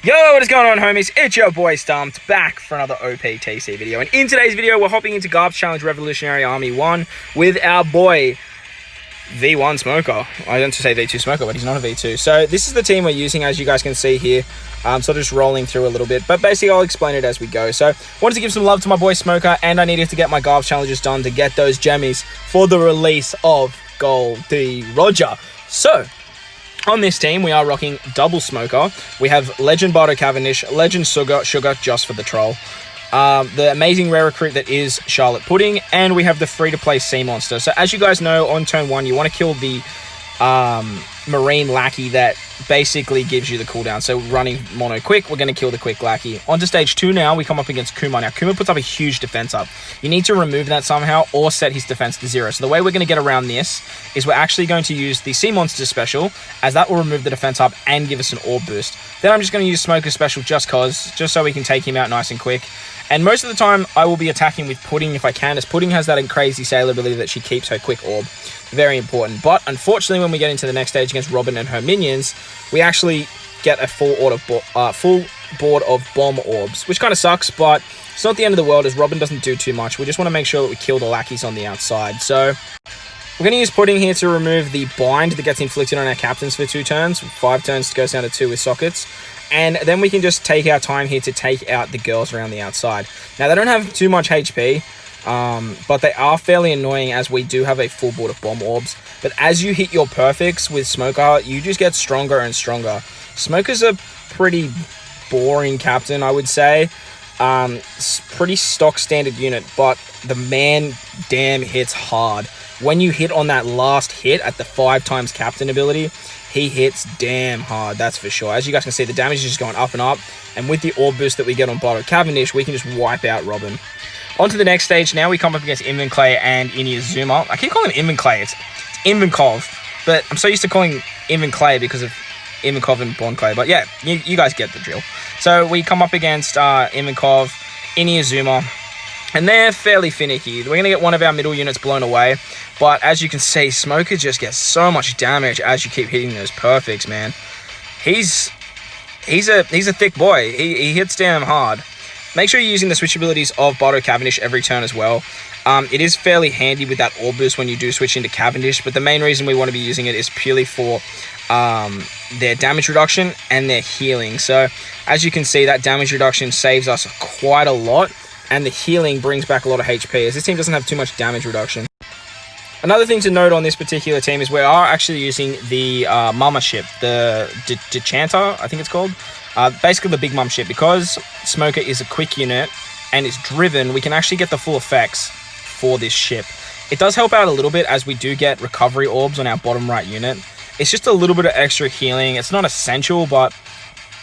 Yo, what is going on, homies? It's your boy Stumped, back for another OPTC video. And in today's video, we're hopping into Garp's Challenge Revolutionary Army 1 with our boy V1 Smoker. I don't say V2 Smoker, but he's not a V2. So this is the team we're using, as you guys can see here. Sort of just rolling through a little bit, but basically I'll explain it as we go. So wanted to give some love to my boy Smoker, and I needed to get my Garp challenges done to get those jammies for the release of Goldie Roger. So on this team, we are rocking double Smoker. We have Legend Bardo Cavendish, Legend Sugar just for the troll. The amazing rare recruit that is Charlotte Pudding, and we have the free-to-play Sea Monster. So as you guys know, on turn 1, you want to kill the Marine Lackey that basically gives you the cooldown. So running mono quick, we're going to kill the quick Lackey. On to stage 2 now, we come up against Kuma. Now, Kuma puts up a huge defense up. You need to remove that somehow or set his defense to 0. So the way we're going to get around this is we're actually going to use the Sea Monster special, as that will remove the defense up and give us an orb boost. Then I'm just going to use Smoker special just so we can take him out nice and quick. And most of the time, I will be attacking with Pudding if I can, as Pudding has that crazy sailor ability that she keeps her quick orb. Very important. But unfortunately, when we get into the next stage against Robin and her minions, we actually get a full board of bomb orbs, which kind of sucks, but it's not the end of the world, as Robin doesn't do too much. We just want to make sure that we kill the lackeys on the outside. So we're going to use Pudding here to remove the bind that gets inflicted on our captains for 2 turns. 5 turns goes down to 2 with sockets. And then we can just take our time here to take out the girls around the outside. Now, they don't have too much HP, but they are fairly annoying, as we do have a full board of bomb orbs. But as you hit your perfects with Smoker, you just get stronger and stronger. Smoker's a pretty boring captain, I would say. Pretty stock standard unit, but the man damn hits hard. When you hit on that last hit at the 5 times captain ability, he hits damn hard, that's for sure. As you guys can see, the damage is just going up and up. And with the orb boost that we get on Bardo Cavendish, we can just wipe out Robin. On to the next stage now, we come up against Invinclay and Inuyasuma. I keep calling him Invinclay, it's Invinkov. But I'm so used to calling Invinclay because of Invinkov and Bondclay. But yeah, you guys get the drill. So we come up against Invinkov, Inuyasuma, and they're fairly finicky. We're going to get one of our middle units blown away. But as you can see, Smoker just gets so much damage as you keep hitting those perfects, man. He's a thick boy. He hits damn hard. Make sure you're using the switch abilities of Bardo Cavendish every turn as well. It is fairly handy with that orb boost when you do switch into Cavendish, but the main reason we want to be using it is purely for their damage reduction and their healing. So as you can see, that damage reduction saves us quite a lot, and the healing brings back a lot of HP, as this team doesn't have too much damage reduction. Another thing to note on this particular team is we are actually using the Mama ship, the Dechanter, I think it's called. Basically the Big Mum ship. Because Smoker is a quick unit and it's driven, we can actually get the full effects for this ship. It does help out a little bit, as we do get recovery orbs on our bottom right unit. It's just a little bit of extra healing. It's not essential, but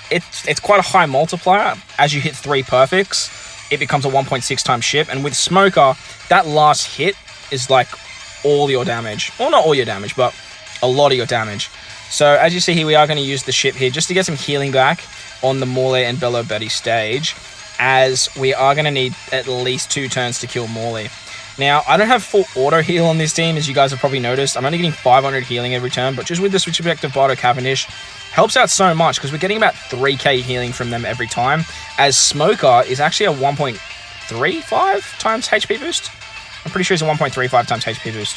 it's quite a high multiplier. As you hit 3 perfects, it becomes a 1.6 times ship. And with Smoker, that last hit is like all your damage. Well, not all your damage, but a lot of your damage. So as you see here, we are going to use the ship here just to get some healing back on the Morley and Bello Betty stage, as we are going to need at least 2 turns to kill Morley. Now, I don't have full auto heal on this team, as you guys have probably noticed. I'm only getting 500 healing every turn, but just with the switch effect of Bardo Cavendish, helps out so much, because we're getting about 3k healing from them every time, as Smoker is actually a 1.35 times HP boost. I'm pretty sure it's a 1.35 times HP boost.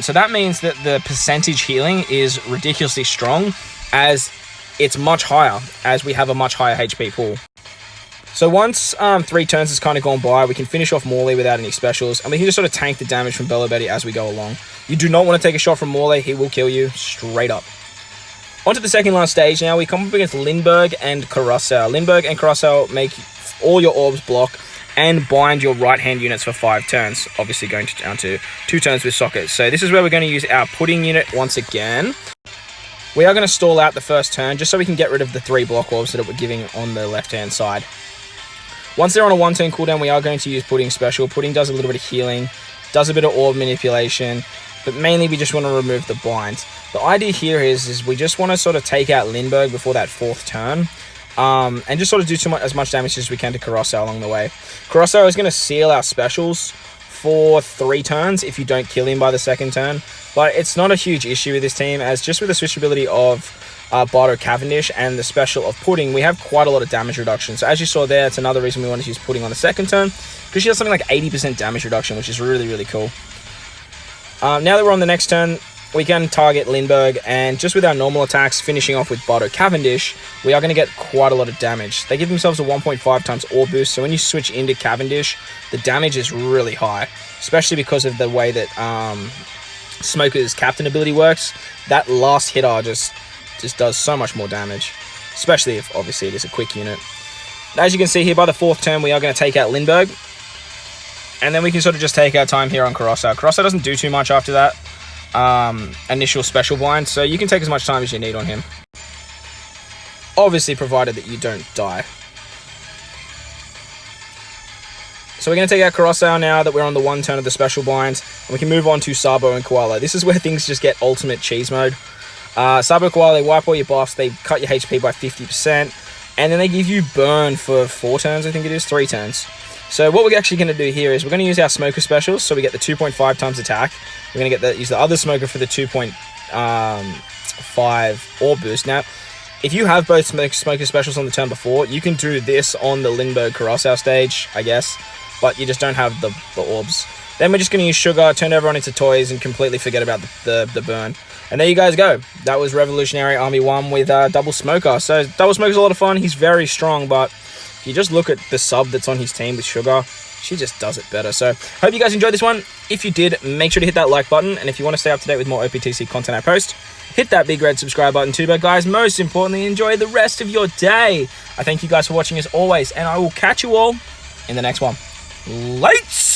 So that means that the percentage healing is ridiculously strong, as it's much higher, as we have a much higher HP pool. So once 3 turns has kind of gone by, we can finish off Morley without any specials, and we can just sort of tank the damage from Bello Betty as we go along. You do not want to take a shot from Morley, he will kill you straight up. On to the second last stage now, we come up against Lindbergh and Carousel. Lindbergh and Carousel make all your orbs block and bind your right-hand units for 5 turns, obviously going down to 2 turns with sockets. So this is where we're going to use our Pudding unit once again. We are going to stall out the first turn, just so we can get rid of the 3 block orbs that we're giving on the left-hand side. Once they're on a 1-turn cooldown, we are going to use Pudding special. Pudding does a little bit of healing, does a bit of orb manipulation, but mainly we just want to remove the binds. The idea here is we just want to sort of take out Lindbergh before that 4th turn, and just sort of do as much damage as we can to Carousel along the way. Carousel is going to seal our specials for 3 turns if you don't kill him by the 2nd turn, but it's not a huge issue with this team, as just with the switch ability of Bardo Cavendish and the special of Pudding, we have quite a lot of damage reduction. So as you saw there, it's another reason we wanted to use Pudding on the second turn, because she has something like 80% damage reduction, which is really, really cool. Now that we're on the next turn, we can target Lindbergh, and just with our normal attacks, finishing off with Bardo Cavendish, we are going to get quite a lot of damage. They give themselves a 1.5 times ore boost, so when you switch into Cavendish, the damage is really high, especially because of the way that Smoker's Captain ability works. That last hitter just does so much more damage, especially if obviously it is a quick unit. As you can see here, by the fourth turn, we are going to take out Lindbergh, and then we can sort of just take our time here on Karosa. Karosa doesn't do too much after that initial special blind, so you can take as much time as you need on him, obviously provided that you don't die. So we're going to take out Karosa now that we're on the one turn of the special blind, and we can move on to Sabo and Koala. This is where things just get ultimate cheese mode. Sabo Koala, they wipe all your buffs, they cut your HP by 50%, and then they give you burn for 4 turns, I think it is, 3 turns. So what we're actually going to do here is we're going to use our Smoker specials, so we get the 2.5 times attack. We're going to use the other Smoker for the 2.5 ore boost. Now, if you have both Smoker specials on the turn before, you can do this on the Lindbergh Karosa stage, I guess, but you just don't have the orbs. Then we're just going to use Sugar, turn everyone into toys, and completely forget about the burn. And there you guys go. That was Revolutionary Army 1 with Double Smoker. So Double Smoker's a lot of fun. He's very strong, but if you just look at the sub that's on his team with Sugar, she just does it better. So hope you guys enjoyed this one. If you did, make sure to hit that like button. And if you want to stay up to date with more OPTC content I post, hit that big red subscribe button too. But guys, most importantly, enjoy the rest of your day. I thank you guys for watching as always, and I will catch you all in the next one. Lights!